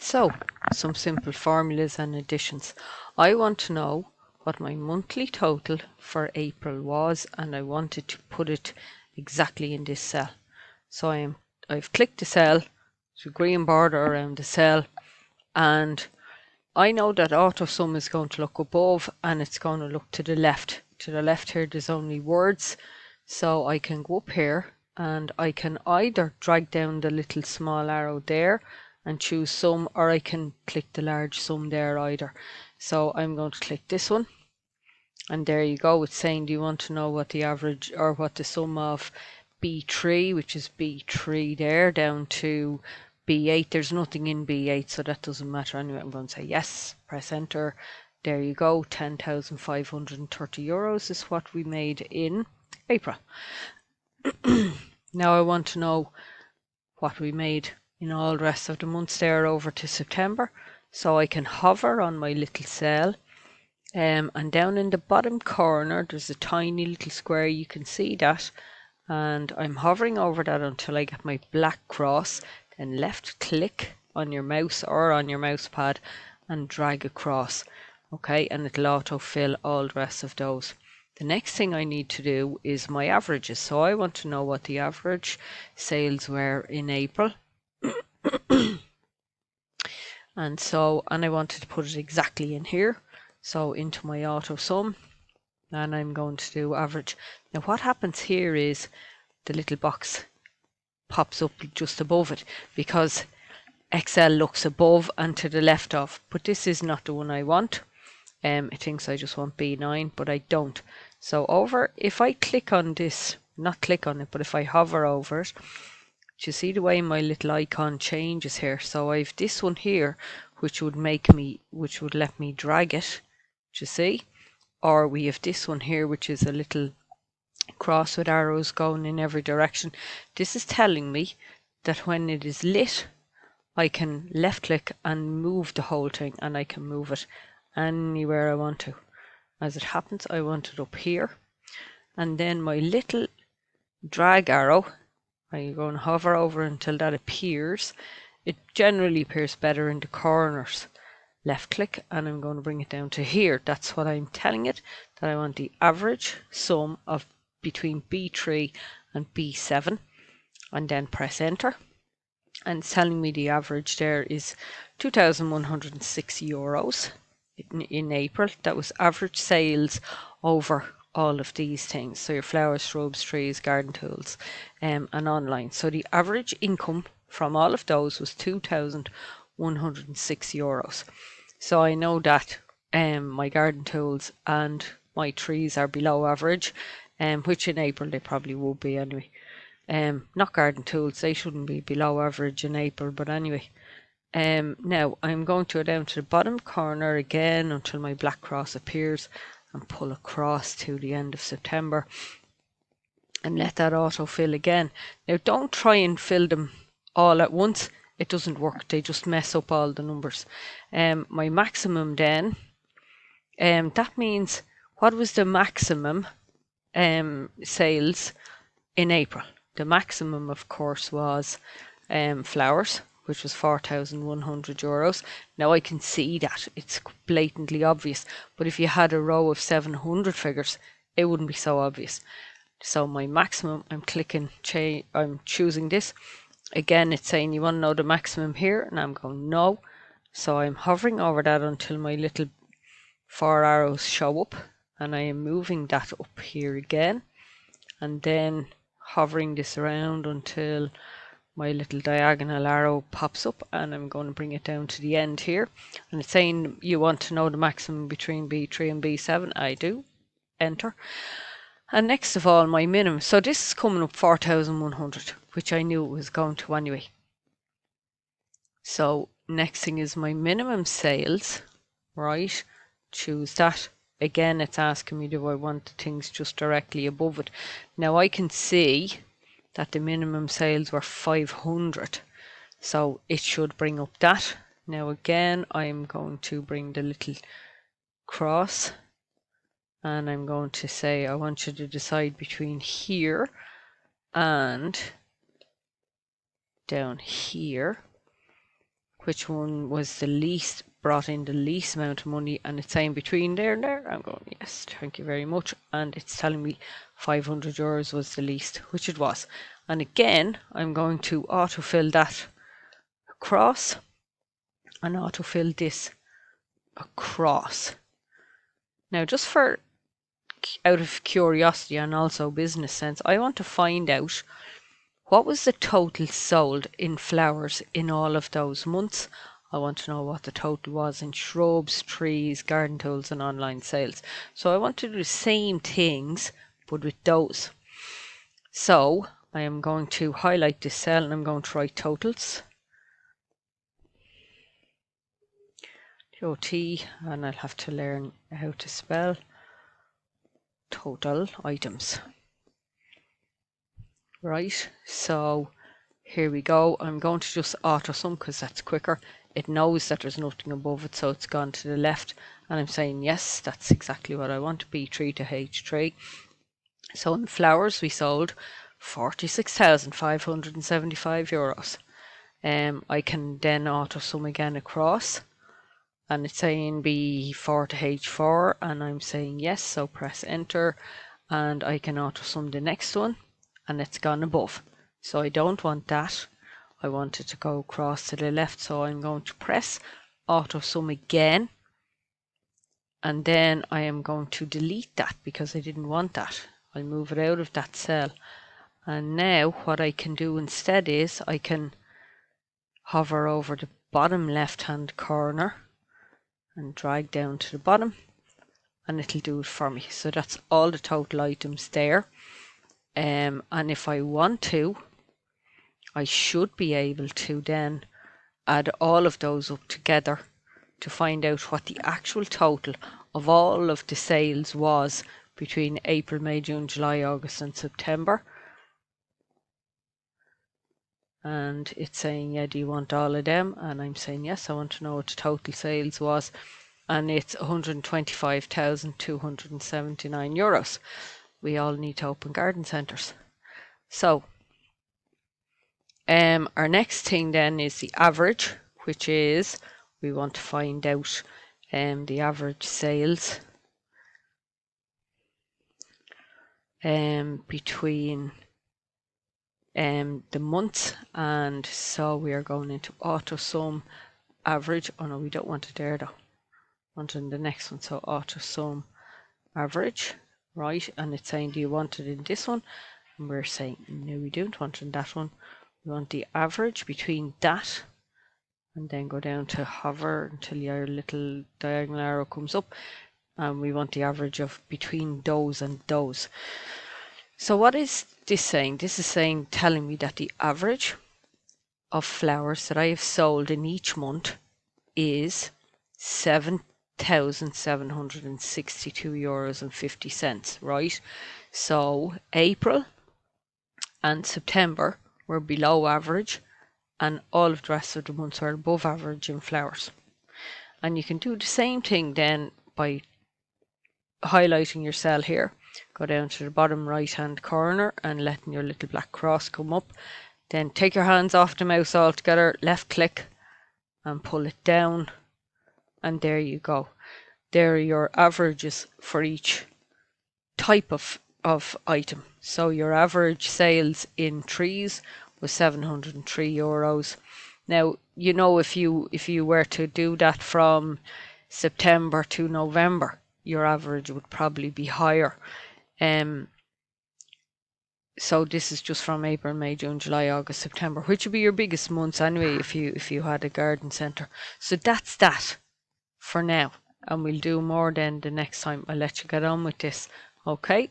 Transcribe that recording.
So, some simple formulas and additions. I want to know what my monthly total for April was, and I wanted to put it exactly in this cell. So I've clicked the cell, there's a green border around the cell, and I know that AutoSum is going to look above and it's going to look to the left. To the left here there's only words, so I can go up here and I can either drag down the little small arrow there and choose sum, or I can click the large sum there either. So I'm going to click this one, and there you go. It's saying, do you want to know what the average or what the sum of B3, which is B3 there, down to B8. There's nothing in B8, so that doesn't matter anyway. I'm going to say yes, press enter. There you go. 10,530 euros is what we made in April. Now I want to know what we made in all the rest of the months there over to September. So I can hover on my little cell, and down in the bottom corner there's a tiny little square, you can see that, and I'm hovering over that until I get my black cross. Then left click on your mouse or on your mouse pad and drag across. Okay, and it'll autofill all the rest of those. The next thing I need to do is my averages. So I want to know what the average sales were in April. and I wanted to put it exactly in here. So into my AutoSum, and I'm going to do average. Now what happens here is the little box pops up just above it, because Excel looks above and to the left of, but this is not the one I want. It thinks I just want B9, but I don't. So if I click on this, not click on it, but if I hover over it, you see the way my little icon changes here. So I've this one here, which would let me drag it, you see, or we have this one here, which is a little cross with arrows going in every direction. This is telling me that when it is lit, I can left click and move the whole thing, and I can move it anywhere I want to. As it happens, I want it up here, and then my little drag arrow, I'm going to hover over until that appears. It generally appears better in the corners. Left click, and I'm going to bring it down to here. That's what I'm telling it, that I want the average sum of between B3 and B7, and then press enter. And it's telling me the average there is 2,106 euros in April. That was average sales over all of these things. So your flowers, shrubs, trees, garden tools, and online. So the average income from all of those was 2,106 euros. So I know that my garden tools and my trees are below average, which in April they probably will be anyway. Not garden tools, they shouldn't be below average in April, but anyway. Now I'm going to go down to the bottom corner again until my black cross appears, and pull across to the end of September, and let that autofill again. Now don't try and fill them all at once, it doesn't work, they just mess up all the numbers. My maximum then, that means what was the maximum sales in April. The maximum, of course, was flowers, which was 4,100 euros. Now I can see that it's blatantly obvious, but if you had a row of 700 figures, it wouldn't be so obvious. So my maximum, I'm clicking change, I'm choosing this. Again, it's saying you want to know the maximum here, and I'm going no. So I'm hovering over that until my little 4 arrows show up, and I am moving that up here again, and then hovering this around until my little diagonal arrow pops up, and I'm going to bring it down to the end here, and it's saying you want to know the maximum between B3 and B7. I do. Enter. And next of all, my minimum. So this is coming up 4,100, which I knew it was going to anyway. So next thing is my minimum sales, right? Choose that. Again, it's asking me, do I want the things just directly above it? Now I can see that the minimum sales were 500, so it should bring up that. Now again, I'm going to bring the little cross, and I'm going to say I want you to decide between here and down here, which one was the least, brought in the least amount of money, and it's saying between there and there. I'm going, yes, thank you very much, and it's telling me €500 was the least, which it was. And again, I'm going to autofill that across and autofill this across. Now, just for out of curiosity and also business sense, I want to find out what was the total sold in flowers in all of those months. I want to know what the total was in shrubs, trees, garden tools and online sales. So I want to do the same things but with those. So I am going to highlight this cell and I'm going to write totals. T, and I'll have to learn how to spell total items. Right, so here we go. I'm going to just auto sum because that's quicker. It knows that there's nothing above it, so it's gone to the left, and I'm saying yes, that's exactly what I want, B3 to H3. So in flowers we sold €46,575. I can then auto sum again across, and it's saying B4 to H4, and I'm saying yes, so press enter, and I can auto sum the next one, and it's gone above. So I don't want that. I want it to go across to the left, so I'm going to press auto sum again, and then I am going to delete that because I didn't want that. I'll move it out of that cell, and now what I can do instead is I can hover over the bottom left hand corner and drag down to the bottom, and it'll do it for me. So that's all the total items there. And if I want to, I should be able to then add all of those up together to find out what the actual total of all of the sales was between April, May, June, July, August and September. And it's saying, yeah, do you want all of them? And I'm saying yes, I want to know what the total sales was, and it's €125,279. We all need to open garden centres. So our next thing then is the average, which is we want to find out the average sales between the months. And so we are going into auto sum average. Oh no, we don't want it there though. I want it in the next one. So auto sum average, right? And it's saying, do you want it in this one? And we're saying no, we don't want it in that one. We want the average between that, and then go down to hover until your little diagonal arrow comes up, and we want the average of between those and those. So what is this saying? This is saying, telling me that the average of flowers that I have sold in each month is €7,762.50, right? So April and September were below average, and all of the rest of the months are above average in flowers. And you can do the same thing then by highlighting your cell here. Go down to the bottom right hand corner and letting your little black cross come up. Then take your hands off the mouse altogether, left click and pull it down, and there you go. There are your averages for each type of item. So your average sales in trees was €703. Now, you know, if you were to do that from September to November, your average would probably be higher. So this is just from April, May, June, July, August, September, which would be your biggest months anyway if you had a garden centre. So that's that for now, and we'll do more then the next time. I'll let you get on with this. Okay.